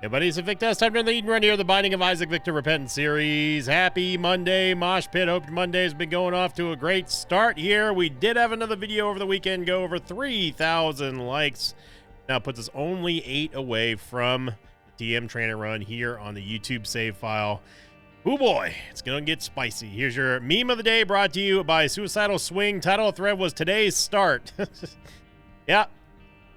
Hey buddies, it's Victor. Time to the Eden Run here, the Binding of Isaac Victor Repentance series. Happy Monday, Mosh Pit. Hope Monday has been going off to a great start here. We did have another video over the weekend go over 3,000 likes. Now puts us only 8 away from the TM Trainer Run here on the YouTube save file. Oh boy, it's gonna get spicy. Here's your meme of the day, brought to you by Suicidal Swing. Title of thread was today's start.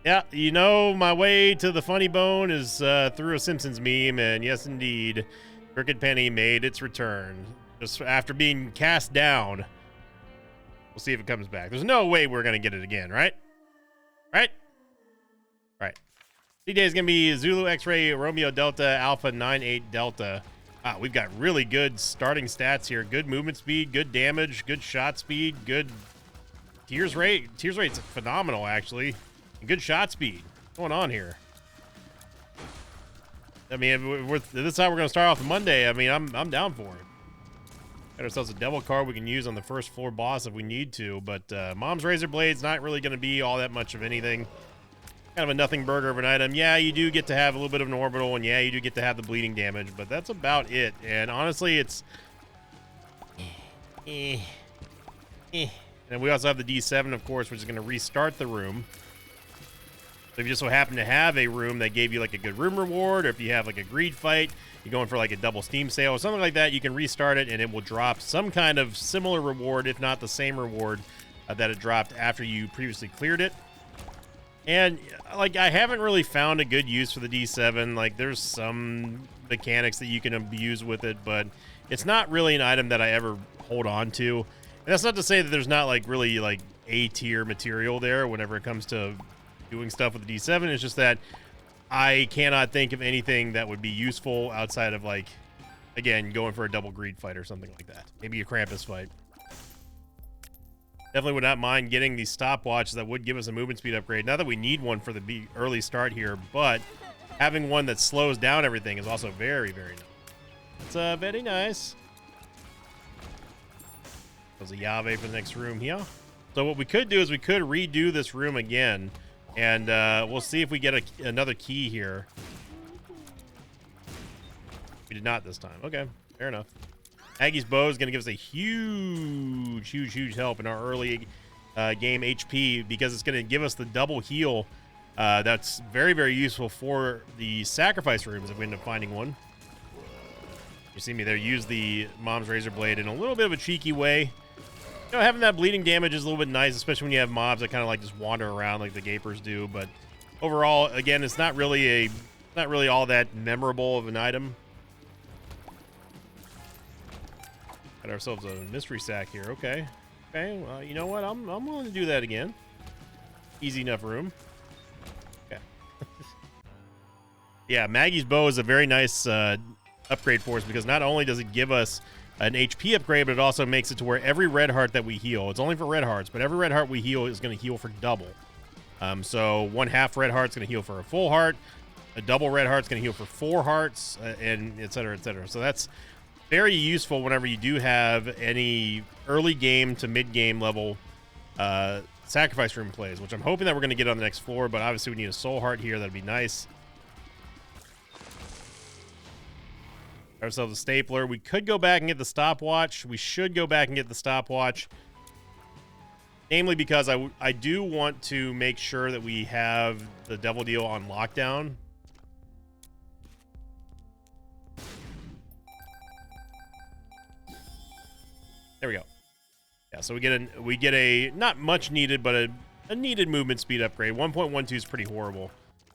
Yeah, you know, my way to the funny bone is through a Simpsons meme, and yes, indeed, Crooked Penny made its return. Just after being cast down, we'll see if it comes back. There's no way we're going to get it again, right? Right? D-Day is going to be Zulu X-Ray Romeo Delta Alpha 98 Delta. Wow, we've got really good starting stats here. Good movement speed, good damage, good shot speed, good tears rate. Tears rate's phenomenal, actually. Good shot speed. What's going on here? I mean, this is how we're going to start off Monday. I mean, I'm down for it. Got ourselves a devil card we can use on the first floor boss if we need to, but Mom's Razor Blade's not really going to be all that much of anything. Kind of a nothing burger of an item. Yeah, you do get to have a little bit of an orbital, and yeah, you do get to have the bleeding damage, but that's about it. And honestly, it's... And we also have the D7, of course, which is going to restart the room. So if you just so happen to have a room that gave you like a good room reward, or if you have like a greed fight, you're going for like a double Steam sale or something like that, you can restart it and it will drop some kind of similar reward, if not the same reward that it dropped after you previously cleared it. And like, I haven't really found a good use for the D7. Like, there's some mechanics that you can abuse with it, but it's not really an item that I ever hold on to. And that's not to say that there's not like really like A tier material there whenever it comes to doing stuff with the D7. It's just that I cannot think of anything that would be useful outside of, like, again, going for a double greed fight or something like that. Maybe a Krampus fight. Definitely would not mind getting these stopwatches that would give us a movement speed upgrade. Not that we need one for the early start here, but having one that slows down everything is also very, very nice. It's very nice. There's a Yave for the next room here. So what we could do is we could redo this room again. And we'll see if we get another key here. We did not this time. Okay, fair enough. Aggie's bow is going to give us a huge help in our early game HP, because it's going to give us the double heal. That's very, very useful for the sacrifice rooms if we end up finding one. You see me there use the Mom's Razor Blade in a little bit of a cheeky way. You know, having that bleeding damage is a little bit nice, especially when you have mobs that kind of like just wander around like the Gapers do. But overall, again, it's not really all that memorable of an item. Got ourselves a mystery sack here. Okay, well, you know what? I'm willing to do that again. Easy enough room. Okay. Yeah, Maggie's bow is a very nice upgrade for us, because not only does it give us an HP upgrade, but it also makes it to where every red heart that we heal, it's only for red hearts, but every red heart we heal is going to heal for double. So 1/2 red heart's going to heal for a full heart, a double red heart's going to heal for 4 hearts, and et cetera, et cetera. So that's very useful whenever you do have any early game to mid game level sacrifice room plays, which I'm hoping that we're going to get on the next floor, but obviously we need a soul heart here. That'd be nice. Ourselves a stapler. We could go back and get the stopwatch. We should go back and get the stopwatch, namely because I do want to make sure that we have the devil deal on lockdown. There we go. Yeah, so we get a not much needed, but a needed movement speed upgrade. 1.12 is pretty horrible.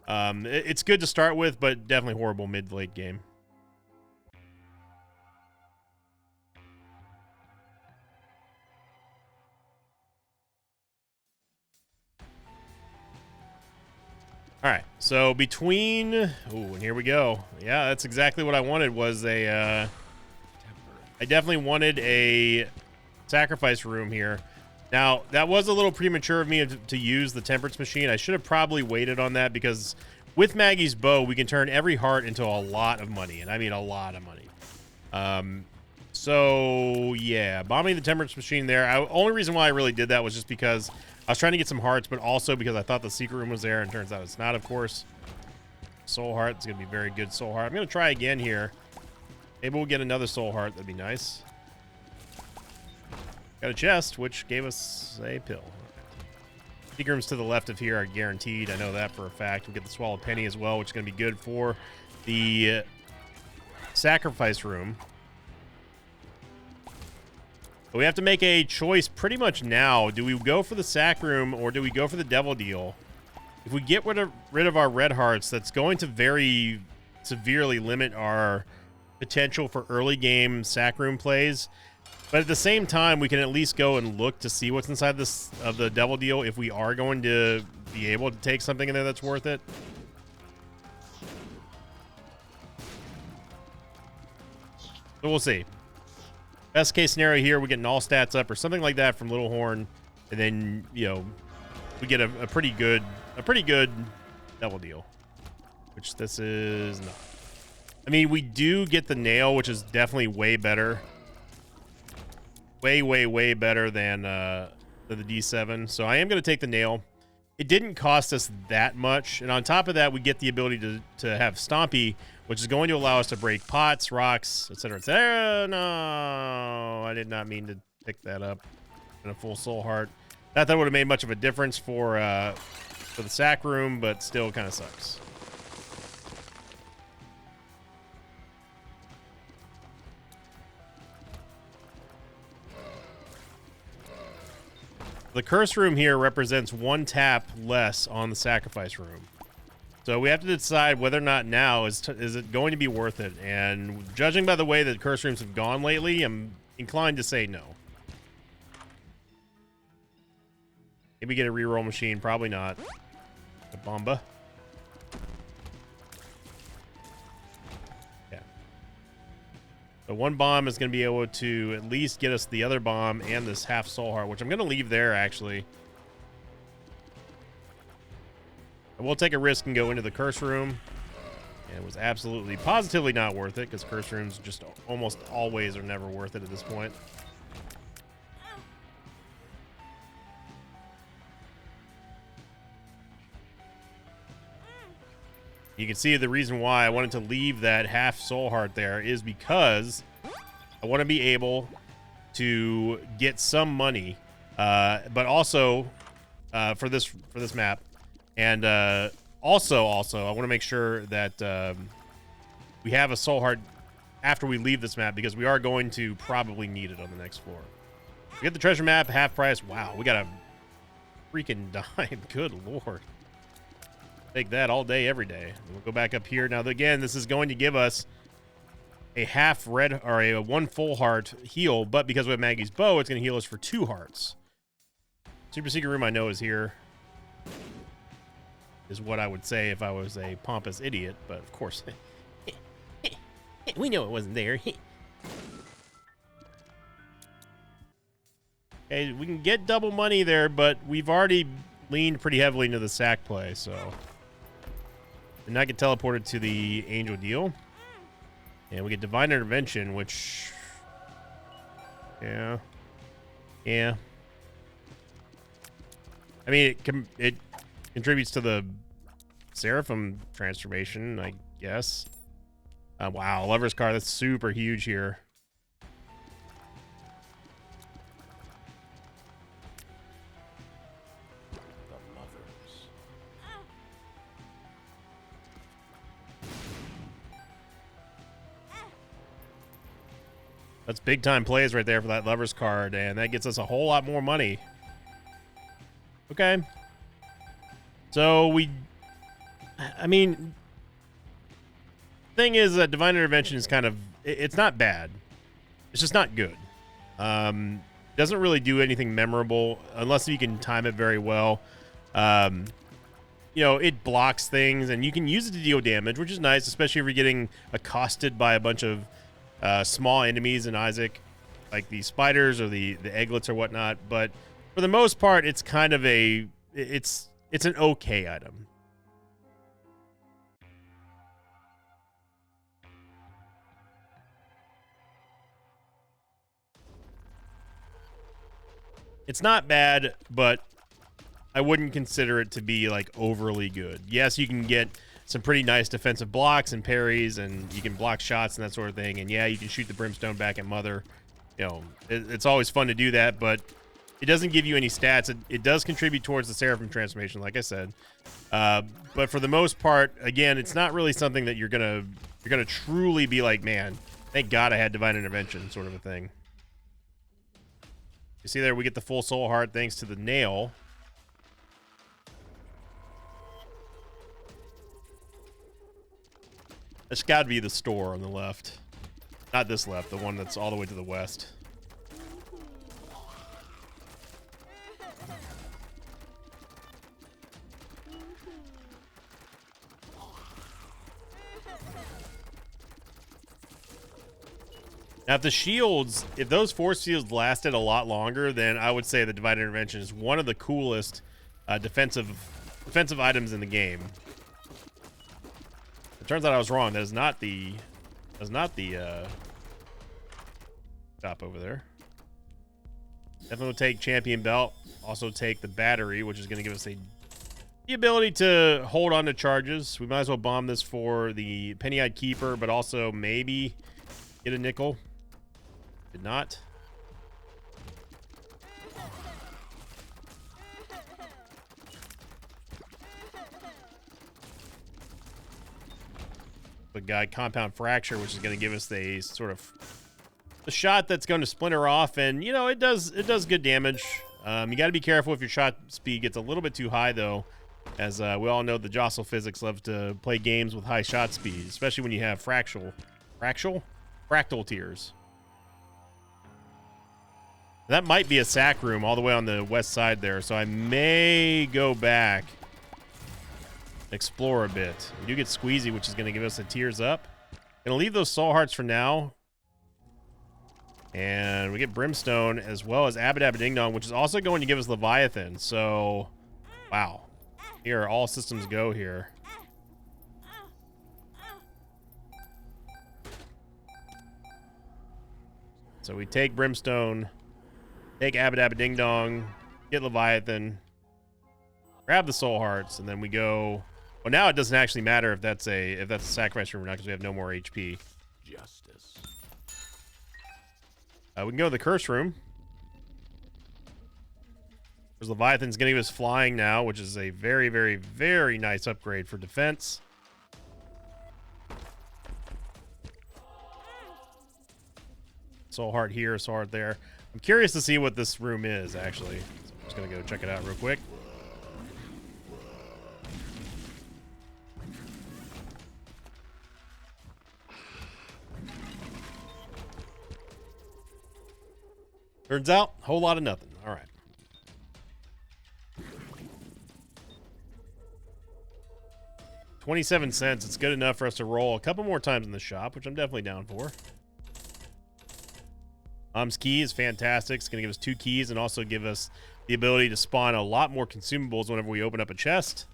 It's good to start with, but definitely horrible mid late game. All right, so between... Ooh, and here we go. Yeah, that's exactly what I wanted, was a... I definitely wanted a sacrifice room here. Now, that was a little premature of me to use the Temperance Machine. I should have probably waited on that, because with Maggie's bow, we can turn every heart into a lot of money, and I mean a lot of money. So, yeah, bombing the Temperance Machine there. Only reason why I really did that was just because I was trying to get some hearts, but also because I thought the secret room was there, and turns out it's not, of course. soul heart. It's going to be very good soul heart. I'm going to try again here. Maybe we'll get another soul heart. That'd be nice. Got a chest, which gave us a pill. Seagrams to the left of here are guaranteed. I know that for a fact. We'll get the Swallow Penny as well, which is going to be good for the sacrifice room. But we have to make a choice pretty much now. Do we go for the sack room or do we go for the devil deal? If we get rid of our red hearts, that's going to very severely limit our potential for early game sack room plays. But at the same time, we can at least go and look to see what's inside this of the devil deal if we are going to be able to take something in there that's worth it. So we'll see. Best case scenario here, we're getting all stats up or something like that from Little Horn, and then, you know, we get a pretty good devil deal, which this is not. I mean, we do get the nail, which is definitely way better. Way better than the D7. So I am going to take the nail. It didn't cost us that much. And on top of that, we get the ability to have Stompy, which is going to allow us to break pots, rocks, etc., etc. No, I did not mean to pick that up in a full soul heart. Not that it would have made much of a difference for the sack room, but still kind of sucks. The curse room here represents one tap less on the sacrifice room. So we have to decide whether or not now is it going to be worth it. And judging by the way that curse rooms have gone lately, I'm inclined to say no. Maybe get a reroll machine. Probably not. A bomba. Yeah. So one bomb is going to be able to at least get us the other bomb and this half soul heart, which I'm going to leave there, actually. And we'll take a risk and go into the curse room. And it was absolutely, positively not worth it, because curse rooms just almost always are never worth it at this point. You can see the reason why I wanted to leave that half soul heart there is because I want to be able to get some money, but also for this map, and also I want to make sure that we have a soul heart after we leave this map, because we are going to probably need it on the next floor. We get the treasure map, half price. Wow, we got a freaking dime. Good lord. Take that all day, every day. We'll go back up here. Now, again, this is going to give us a half red, or a one full heart heal, but because we have Maggie's bow, it's going to heal us for 2 hearts. Super secret room I know is here, is what I would say if I was a pompous idiot, but of course, we know it wasn't there. Okay, we can get double money there, but we've already leaned pretty heavily into the sack play, so. And I get teleported to the angel deal. And we get divine intervention, which, yeah. I mean, it contributes to the Seraphim transformation, I guess. Wow, Lover's Card, that's super huge here. That's big time plays right there for that Lover's Card, and that gets us a whole lot more money. Okay. So I mean, thing is that divine intervention is kind of, it's not bad. It's just not good. Doesn't really do anything memorable unless you can time it very well. You know, it blocks things, and you can use it to deal damage, which is nice, especially if you're getting accosted by a bunch of small enemies in Isaac, like the spiders or the egglets or whatnot. But for the most part, it's kind of it's an okay item. It's not bad, but I wouldn't consider it to be like overly good. Yes, you can get some pretty nice defensive blocks and parries, and you can block shots and that sort of thing. And yeah, you can shoot the brimstone back at Mother. You know, it's always fun to do that, but it doesn't give you any stats. It does contribute towards the Seraphim transformation, like I said. But for the most part, again, it's not really something that you're gonna truly be like, man, thank God I had Divine Intervention, sort of a thing. You see there, we get the full soul heart thanks to the nail. It's got to be the store on the left. Not this left, the one that's all the way to the west. Now, if the shields, if those force fields lasted a lot longer, then I would say the Divine Intervention is one of the coolest defensive items in the game. It turns out I was wrong. That is not the stop over there. Definitely take Champion Belt. Also take the battery, which is going to give us the ability to hold on to charges. We might as well bomb this for the Penny-Eyed Keeper, but also maybe get a nickel. Did not. The guy Compound Fracture, which is going to give us the sort of a shot that's going to splinter off, and you know it does good damage. You got to be careful if your shot speed gets a little bit too high, though, as we all know the Jostle physics love to play games with high shot speed, especially when you have fractal tiers. That might be a sack room all the way on the west side there, so I may go back, explore a bit. We do get Squeezy, which is going to give us a tears up. Gonna leave those soul hearts for now. And we get Brimstone as well as Abba Dabba Ding Dong, which is also going to give us Leviathan. So, wow. Here, all systems go here. So we take Brimstone, take Abba Dabba Ding Dong, get Leviathan, grab the soul hearts, and then we go. Well, now it doesn't actually matter if that's a sacrifice room or not, because we have no more HP. Justice. We can go to the curse room. Because Leviathan's going to give us flying now, which is a very, very, very nice upgrade for defense. Soul heart here, soul heart there. I'm curious to see what this room is, actually. So I'm just going to go check it out real quick. Turns out, a whole lot of nothing. All right. $0.27. It's good enough for us to roll a couple more times in the shop, which I'm definitely down for. Key is fantastic. It's going to give us 2 keys and also give us the ability to spawn a lot more consumables whenever we open up a chest.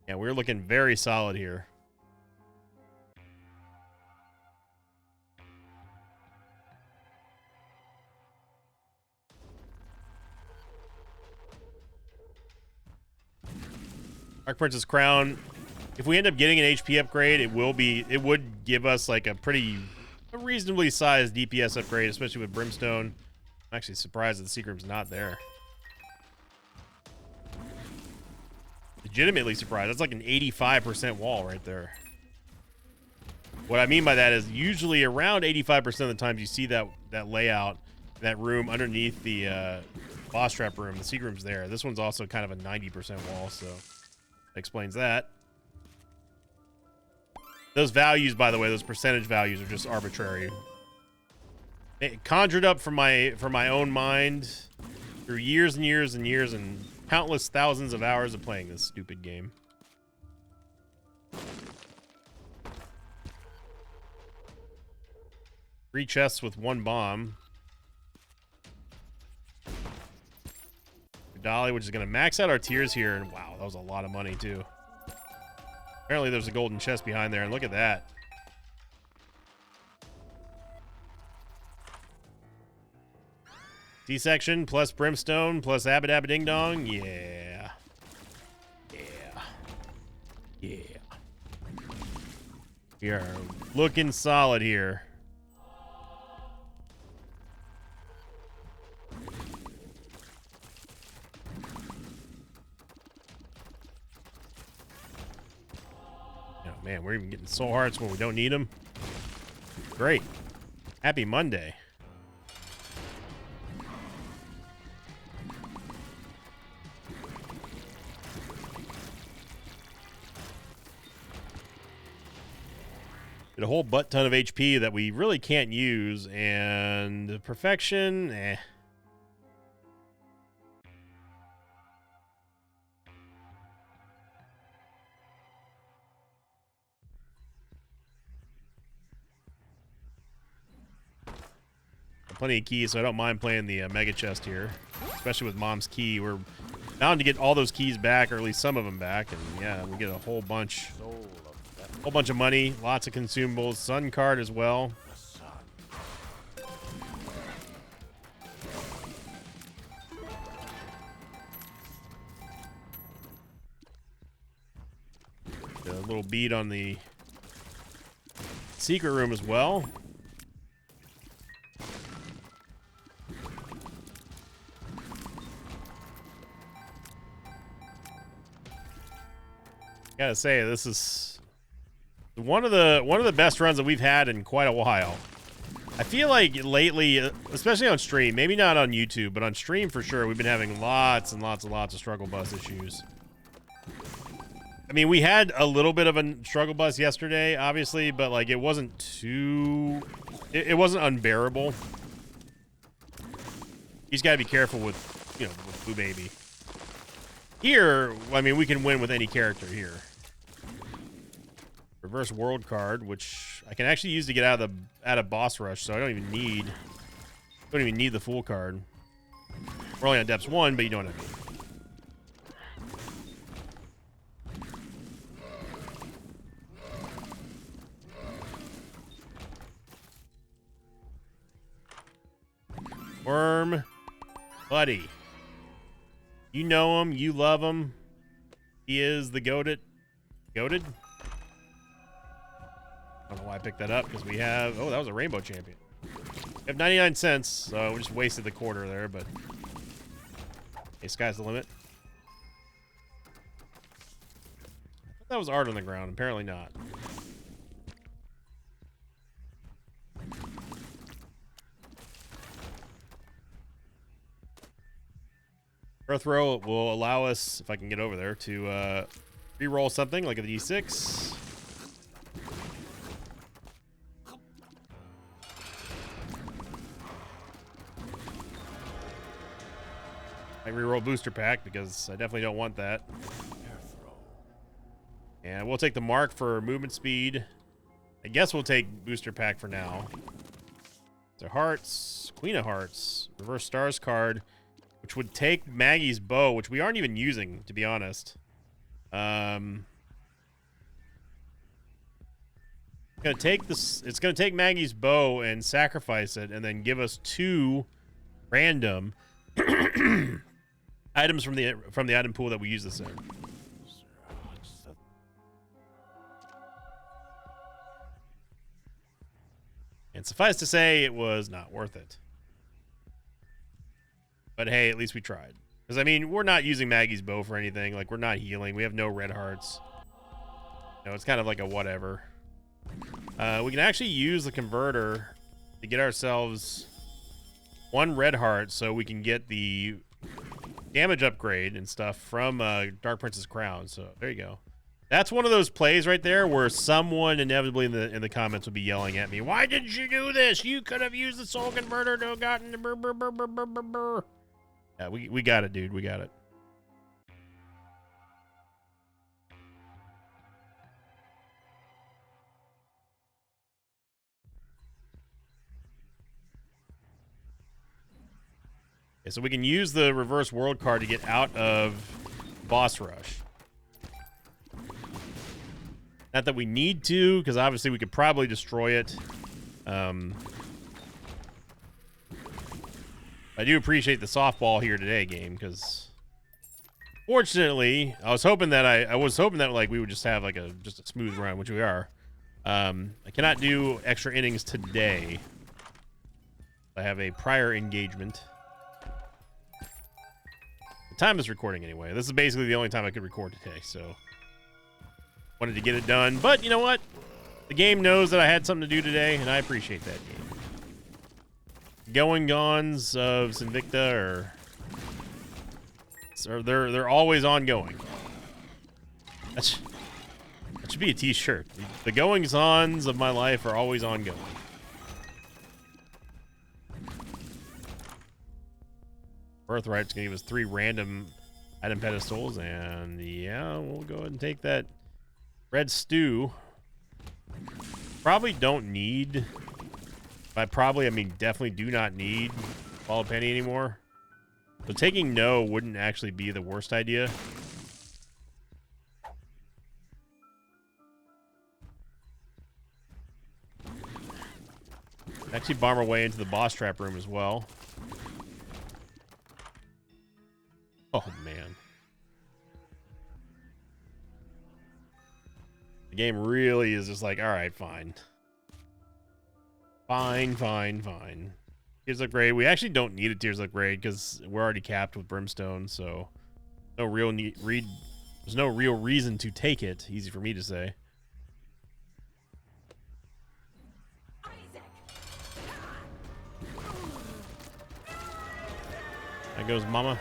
Yeah, we're looking very solid here. Dark Prince's Crown. If we end up getting an HP upgrade, it would give us like a reasonably sized DPS upgrade, especially with Brimstone. I'm actually surprised that the secret room's not there. Legitimately surprised. That's like an 85% wall right there. What I mean by that is usually around 85% of the times you see that layout, that room underneath the boss trap room, the secret room's there. This one's also kind of a 90% wall, so that explains that. Those values, by the way, those percentage values are just arbitrary. It conjured up from my own mind through years and years and years and countless thousands of hours of playing this stupid game. 3 chests with 1 bomb. Dolly, which is going to max out our tiers here. And wow, that was a lot of money, too. Apparently, there's a golden chest behind there. And look at that. D-section plus Brimstone plus Abba Dabba Ding Dong. Yeah. Yeah. Yeah. We are looking solid here. Oh man, we're even getting soul hearts when we don't need them. Great. Happy Monday. A whole butt ton of HP that we really can't use, and perfection, Plenty of keys, so I don't mind playing the mega chest here, especially with Mom's key. We're bound to get all those keys back, or at least some of them back, and yeah, we get a whole bunch of money, lots of consumables, sun card as well. A little bead on the secret room as well. Gotta say, this is one of the best runs that we've had in quite a while. I feel like lately, especially on stream, maybe not on YouTube, but on stream for sure, we've been having lots and lots of struggle bus issues. I mean, we had a little bit of a struggle bus yesterday, obviously, but like it wasn't too, it wasn't unbearable. He's got to be careful with, you know, with Blue Baby. Here, I mean, we can win with any character here. Reverse world card, which I can actually use to get out of boss rush, so I don't even need the full card. We're only on depths 1, but you know what I mean. Worm buddy. You know him, you love him. He is the goated. Goated? I don't know why I picked that up, because we have... Oh, that was a rainbow champion. We have 99 cents, so we just wasted the quarter there, but... Hey, sky's the limit. I thought that was art on the ground. Apparently not. Earth Row will allow us, if I can get over there, to re-roll something like a D6. I re-roll booster pack because I definitely don't want that. And we'll take the mark for movement speed. I guess we'll take booster pack for now. So hearts, Queen of Hearts, reverse stars card, which would take Maggie's bow, which we aren't even using, to be honest. It's gonna take this. It's gonna take Maggie's bow and sacrifice it, and then give us 2 random items from the item pool that we use this in. And suffice to say, it was not worth it. But hey, at least we tried. Because, I mean, we're not using Maggie's bow for anything. Like, we're not healing. We have no red hearts. No, it's kind of like a whatever. We can actually use the converter to get ourselves 1 red heart so we can get the damage upgrade and stuff from Dark Prince's Crown. So, there you go. That's one of those plays right there where someone inevitably in the comments will be yelling at me, "Why didn't you do this? You could have used the soul converter to have gotten the brr, brr, brr, brr, brr, brr, brr." Yeah, we got it, dude. We got it. Okay, so we can use the reverse world card to get out of boss rush. Not that we need to, because obviously we could probably destroy it. I do appreciate the softball here today, game, because fortunately, I was hoping that like we would just have like just a smooth run, which we are. I cannot do extra innings today. I have a prior engagement. The time is recording anyway. This is basically the only time I could record today, so wanted to get it done. But you know what? The game knows that I had something to do today, and I appreciate that game. Going Gons of Sinvicta they're always ongoing. That should be a t-shirt. The goings ons of my life are always ongoing. Birthright's gonna give us 3 random item pedestals, and yeah, we'll go ahead and take that red stew. Probably don't need, by probably I mean definitely do not need Ball of Penny anymore. So taking no wouldn't actually be the worst idea. Actually bomb our way into the boss trap room as well. Oh man. The game really is just like, alright, fine. Fine. Tears Upgrade. We actually don't need a Tears Upgrade because we're already capped with Brimstone, so no real there's no real reason to take it. Easy for me to say. There goes Mama.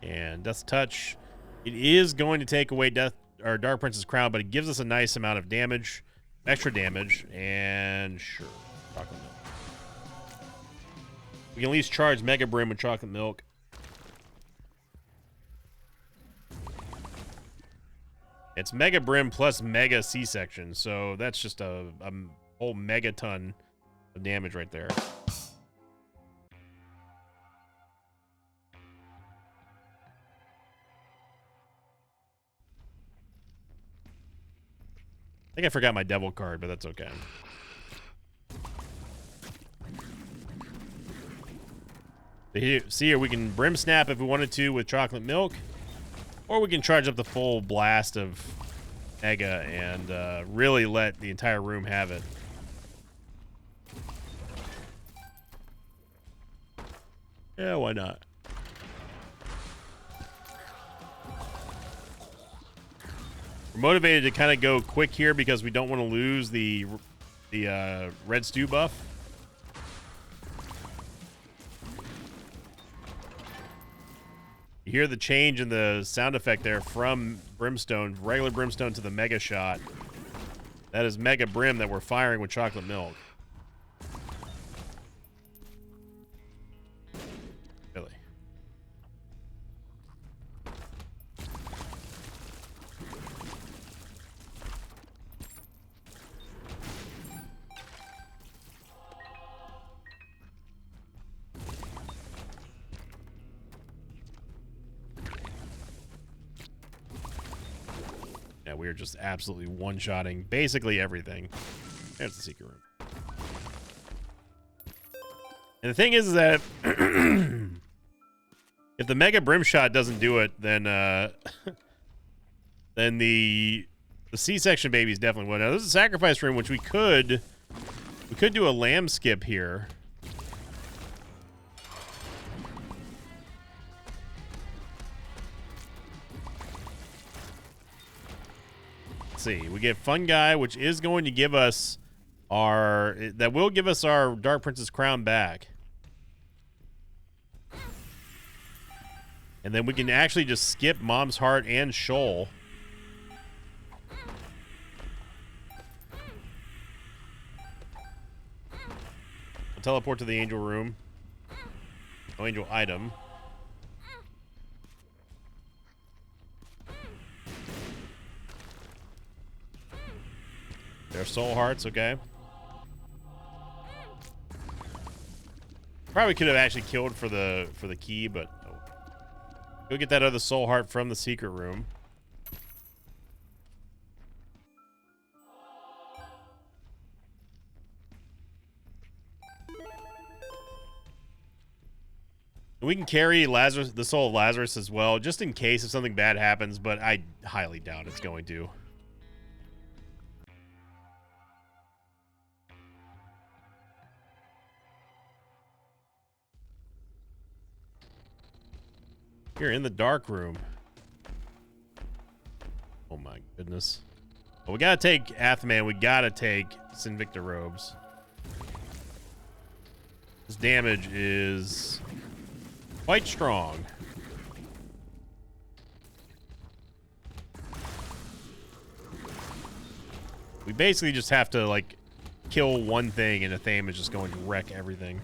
And Death's Touch. It is going to take away Dark Prince's crown, but it gives us a nice amount of damage, extra damage, and sure, chocolate milk. We can at least charge Mega Brim with chocolate milk. It's Mega Brim plus Mega C-section, so that's just a whole megaton of damage right there. I think I forgot my devil card, but that's okay. See here, we can Brim Snap if we wanted to with chocolate milk, or we can charge up the full blast of Mega and really let the entire room have it. Yeah, why not? We're motivated to kind of go quick here because we don't want to lose the red stew buff. You hear the change in the sound effect there from Brimstone, regular Brimstone to the Mega Shot. That is Mega Brim that we're firing with chocolate milk. Really. Yeah, we are just absolutely one-shotting basically everything. There's the secret room. And the thing is that if the Mega Brim Shot doesn't do it, then then the C-section babies definitely would. Now, there's a sacrifice room, which we could do a lamb skip here. See, we get Fungi, which is going to give us our Dark Prince's crown back. And then we can actually just skip Mom's Heart and Shoal. I'll teleport to the angel room. No angel item. They're soul hearts, okay. Probably could have actually killed for the key, but oh. Go get that other soul heart from the secret room. And we can carry Lazarus, the soul of Lazarus as well, just in case if something bad happens, but I highly doubt it's going to. You're in the dark room. Oh my goodness. Well, we gotta take Athman. We gotta take Sinvicta robes. This damage is quite strong. We basically just have to, like, kill one thing, and Athame is just going to wreck everything.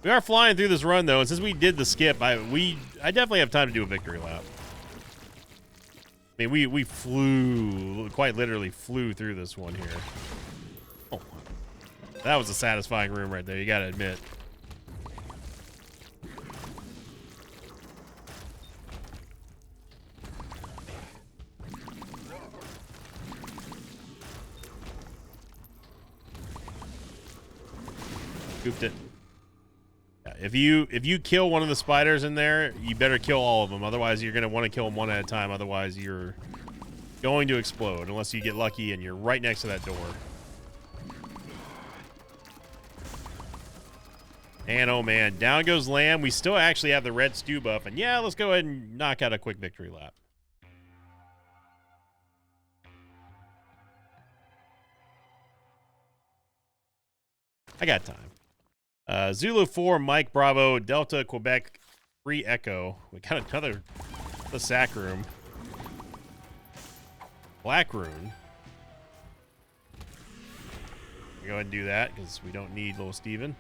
We are flying through this run, though, and since we did the skip, I definitely have time to do a victory lap. I mean, we flew, quite literally flew through this one here. Oh, that was a satisfying room right there, you gotta admit. Scooped it. Yeah, if you kill one of the spiders in there, you better kill all of them. Otherwise, you're going to want to kill them one at a time. Otherwise, you're going to explode unless you get lucky and you're right next to that door. And oh man, down goes Lamb. We still actually have the red stew buff. And yeah, let's go ahead and knock out a quick victory lap. I got time. Zulu 4, Mike Bravo, Delta, Quebec, 3 Echo. We got another the sack room. Black rune. Go ahead and do that because we don't need little Steven.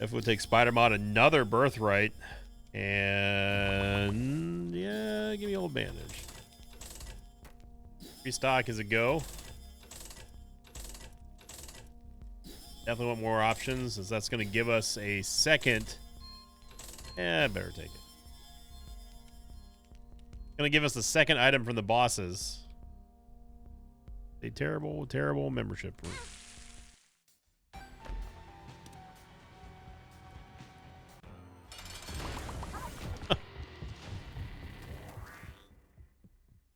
If we'll take Spider Mod, another birthright. And yeah, give me old bandage. Restock is a go. Definitely want more options, as that's going to give us a second. Yeah, better take it. Going to give us the second item from the bosses. A terrible, terrible membership room.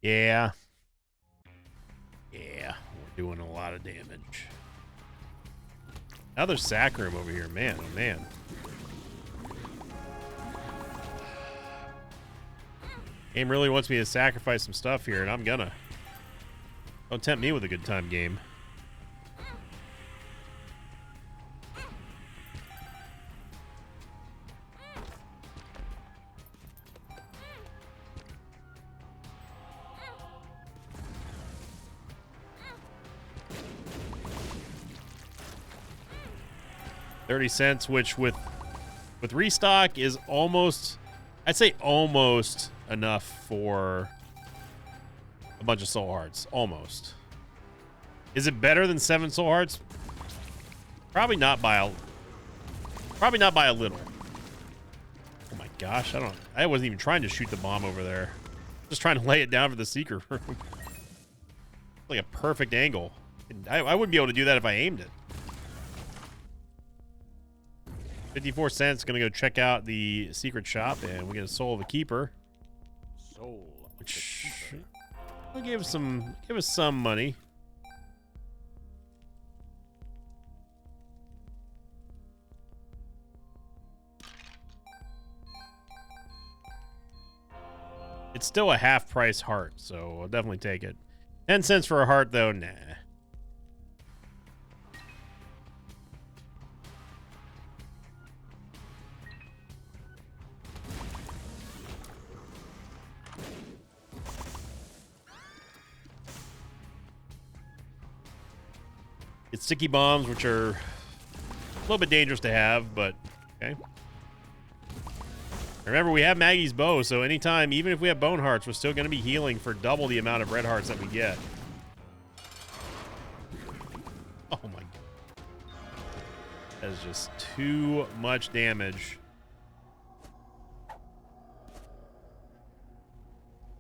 Yeah. Yeah, we're doing a lot of damage. Another sack room over here. Man, oh man. Game really wants me to sacrifice some stuff here, and I'm gonna. Don't tempt me with a good time, game. $0.30, which with restock is almost, I'd say almost enough for a bunch of soul hearts. Almost. Is it better than 7 soul hearts? Probably not by a little. Oh my gosh, I wasn't even trying to shoot the bomb over there. Just trying to lay it down for the secret room. Like a perfect angle. I wouldn't be able to do that if I aimed it. 54 cents. Gonna go check out the secret shop, and we get a soul of a keeper. Soul of the keeper. Will give us some money. It's still a half price heart, so I'll definitely take it. 10 cents for a heart, though, nah. It's sticky bombs, which are a little bit dangerous to have, but okay. Remember, we have Maggie's bow, so anytime, even if we have bone hearts, we're still going to be healing for double the amount of red hearts that we get. Oh my god. That is just too much damage.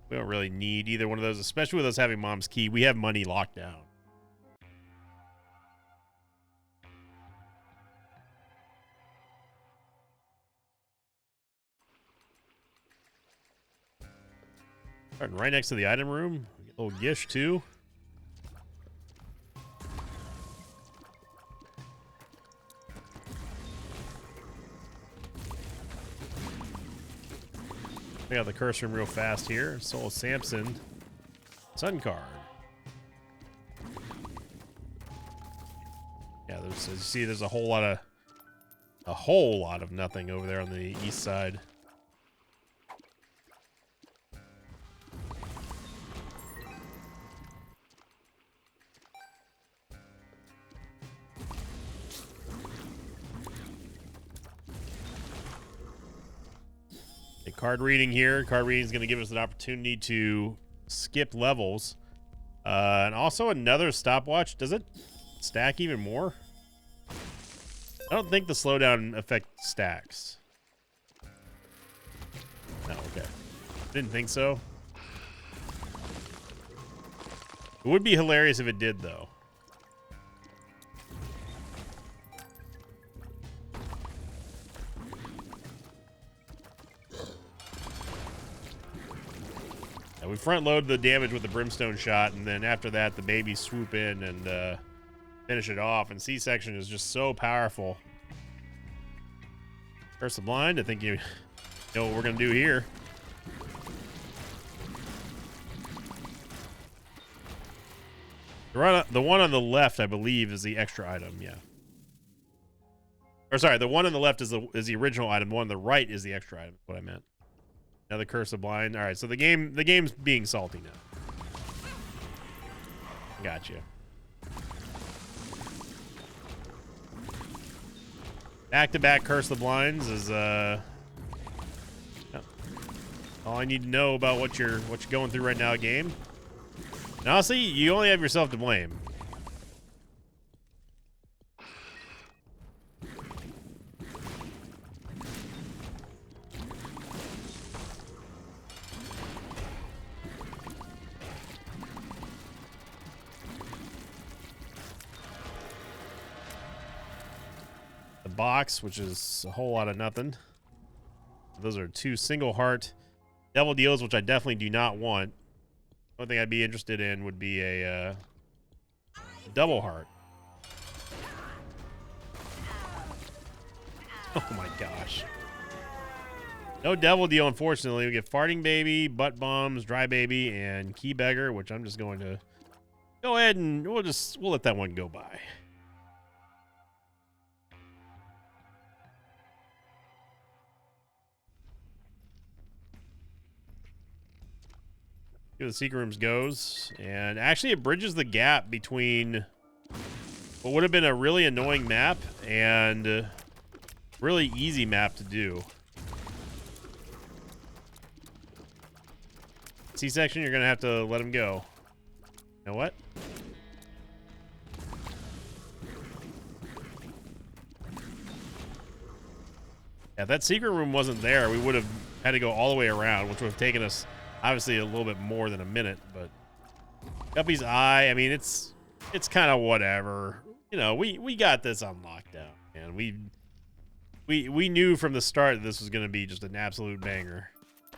We don't really need either one of those, especially with us having Mom's Key. We have money locked down. Right next to the item room. A little Gish too. Check out the curse room real fast here. Soul of Samson. Sun card. Yeah, there's, as you see, there's a whole lot of nothing over there on the east side. A card reading here. Card reading is going to give us an opportunity to skip levels. And also another stopwatch. Does it stack even more? I don't think the slowdown effect stacks. No, okay. Didn't think so. It would be hilarious if it did, though. We front load the damage with the brimstone shot, and then after that, the babies swoop in and finish it off. And C-section is just so powerful. Curse the Blind, I think you know what we're gonna do here. The one on the left, I believe, is the extra item. Yeah. Or sorry, the one on the left is the original item. The one on the right is the extra item. What I meant. Another Curse of Blind. All right, so the game's being salty now. Gotcha. Back-to-back Curse of the Blinds is all I need to know about what you're going through right now, game. And honestly, you only have yourself to blame. Box, which is a whole lot of nothing. Those are 2 single heart devil deals, which I definitely do not want. The only thing I'd be interested in would be a double heart. Oh my gosh. No devil deal, unfortunately. We get Farting Baby, Butt Bombs, Dry Baby, and Key Beggar, which I'm just going to go ahead and we'll let that one go by. See where the secret rooms goes, and actually it bridges the gap between what would have been a really annoying map and a really easy map to do. C-section, you're gonna have to let him go. You know what? Yeah, if that secret room wasn't there, we would have had to go all the way around, which would have taken us obviously a little bit more than a minute. But Guppy's Eye, I mean, it's kind of whatever. You know, we got this on lockdown, and we knew from the start that this was going to be just an absolute banger.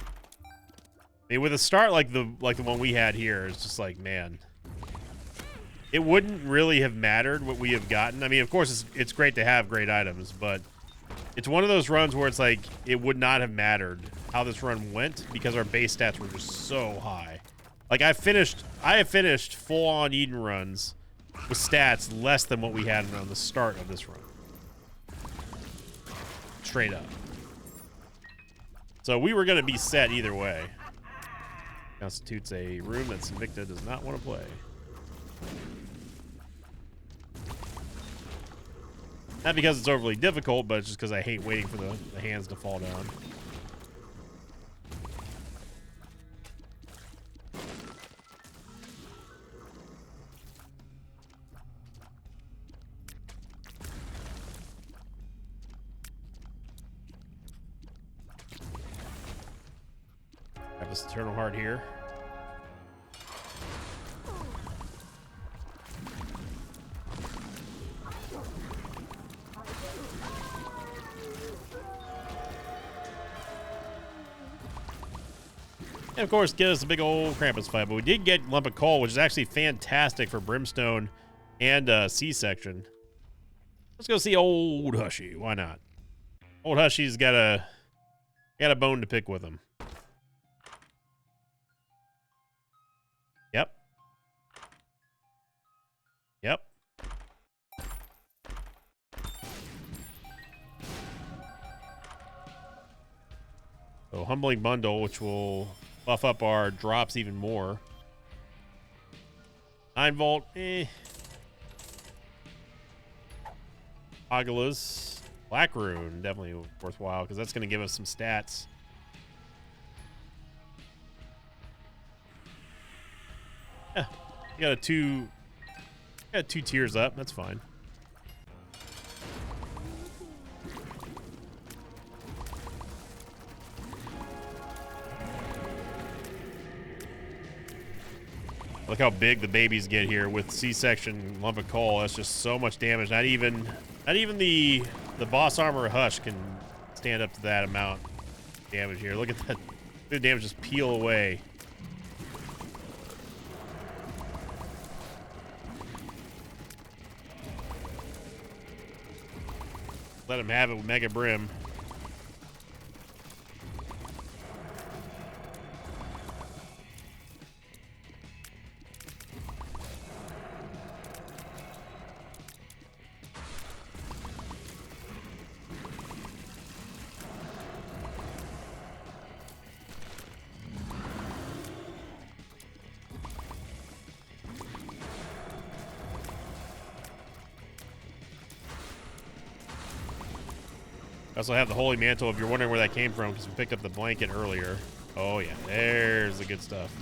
I mean, with a start like the one we had here, it's just like, man, it wouldn't really have mattered what we have gotten. I mean, of course, it's great to have great items, but it's one of those runs where it's like it would not have mattered how this run went because our base stats were just so high. Like I have finished full-on Eden runs with stats less than what we had on the start of this run. Straight up. So we were going to be set either way. Constitutes a room that Sinvicta does not want to play. Not because it's overly difficult, but it's just because I hate waiting for the hands to fall down. Have this Eternal Heart here. And of course, get us a big old Krampus fight. But we did get Lump of Coal, which is actually fantastic for Brimstone and C-section. Let's go see old Hushy. Why not? Old Hushy's got a bone to pick with him. Yep. Yep. So Humbling Bundle, which will buff up our drops even more. 9 volt, Aguilas. Black Rune, definitely worthwhile, because that's going to give us some stats. Yeah, you got two tiers up. That's fine. Look how big the babies get here with C-section Lump of Coal. That's just so much damage. Not even the boss armor Hush can stand up to that amount of damage here. Look at that. The damage just peel away. Let him have it with Mega Brim. I also have the Holy Mantle if you're wondering where that came from, because we picked up the blanket earlier. Oh yeah, there's the good stuff.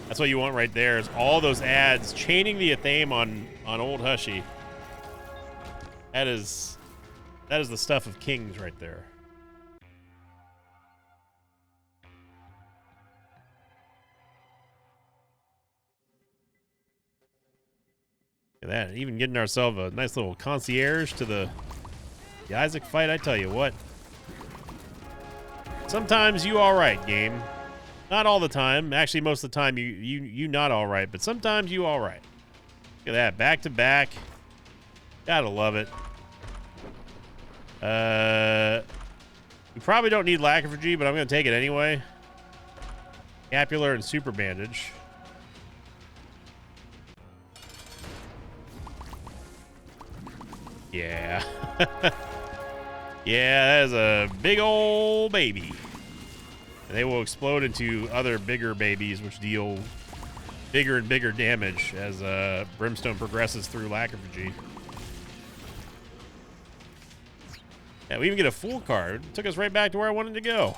That's what you want right there, is all those ads chaining the Athame on old Hushy. That is the stuff of kings right there. Look at that, even getting ourselves a nice little concierge to the Isaac fight. I tell you what, sometimes you all right, game. Not all the time. Actually, most of the time you not all right, but sometimes you all right. Look at that, back to back. Gotta love it. We probably don't need Lacryphagy, but I'm gonna take it anyway. Scapular and Super Bandage. Yeah. Yeah, that is a big old baby. And they will explode into other bigger babies, which deal bigger and bigger damage as Brimstone progresses through Lacryphagy. Yeah, we even get a full card. It took us right back to where I wanted to go.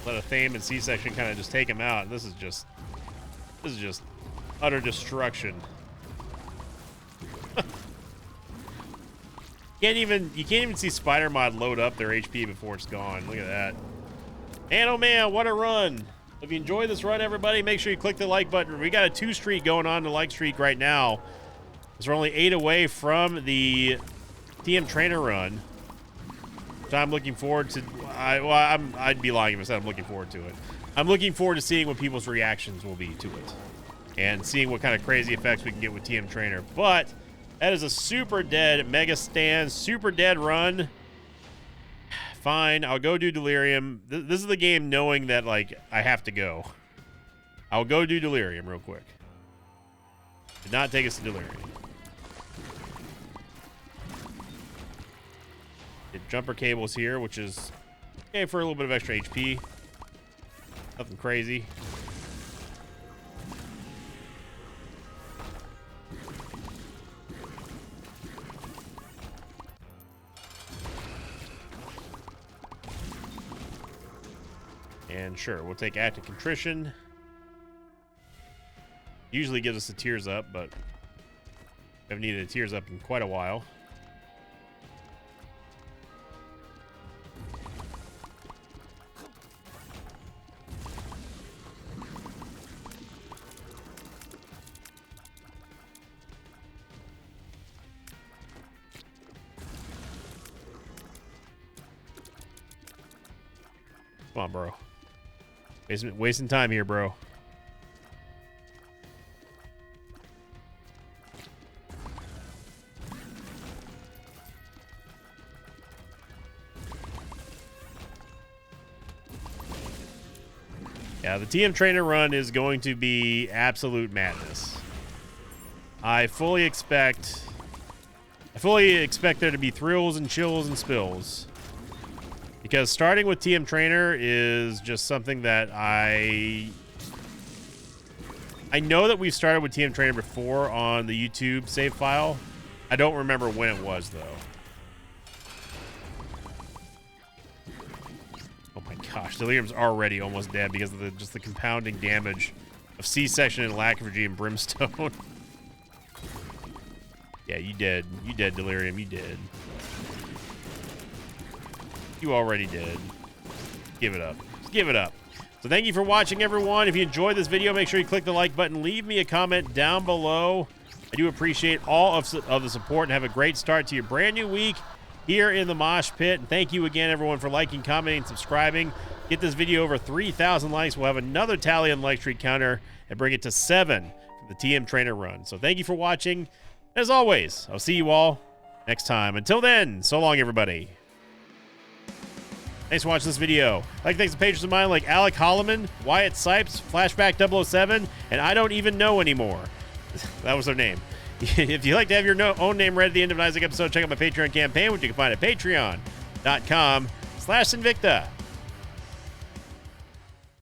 Let Athame and C-section kind of just take him out. This is just utter destruction. You can't even see Spider Mod load up their HP before it's gone. Look at that. Man, oh man, what a run. If you enjoyed this run, everybody, make sure you click the like button. We got a 2 streak going on, the like streak right now. Because we're only 8 away from the TM trainer run. So I'm looking forward to. I'd be lying if I said I'm looking forward to it. I'm looking forward to seeing what people's reactions will be to it, and seeing what kind of crazy effects we can get with TM Trainer. But that is a super dead Mega Stand, super dead run. Fine, I'll go do Delirium. This is the game knowing that like I have to go. I'll go do Delirium real quick. Did not take us to Delirium. Jumper cables here, which is okay for a little bit of extra HP. Nothing crazy. And sure, we'll take Active Contrition. Usually gives us the tears up, but Haven't needed the tears up in quite a while. Come on, bro. Wasting time here, bro. Yeah, the TM Trainer run is going to be absolute madness. I fully expect there to be thrills and chills and spills. Because starting with TM Trainer is just something that I know that we've started with TM Trainer before on the YouTube save file. I don't remember when it was, though. Oh my gosh, Delirium's already almost dead because of just the compounding damage of C-Section and Lacryphagy and Brimstone. Yeah, you did. You did, Delirium. You did. You already did. Give it up. Just give it up. So thank you for watching, everyone. If you enjoyed this video, make sure you click the like button. Leave me a comment down below. I do appreciate all of the support, and have a great start to your brand new week here in the Mosh Pit. And thank you again, everyone, for liking, commenting, and subscribing. Get this video over 3,000 likes. We'll have another tally on the like streak counter and bring it to 7 for the TM Trainer run. So thank you for watching. As always, I'll see you all next time. Until then, so long, everybody. Thanks for watching this video. Thanks to patrons of mine like Alec Holloman, Wyatt Sipes, Flashback 007, and I don't even know anymore. That was their name. If you'd like to have your own name read at the end of an Isaac episode, check out my Patreon campaign, which you can find at patreon.com/Sinvicta.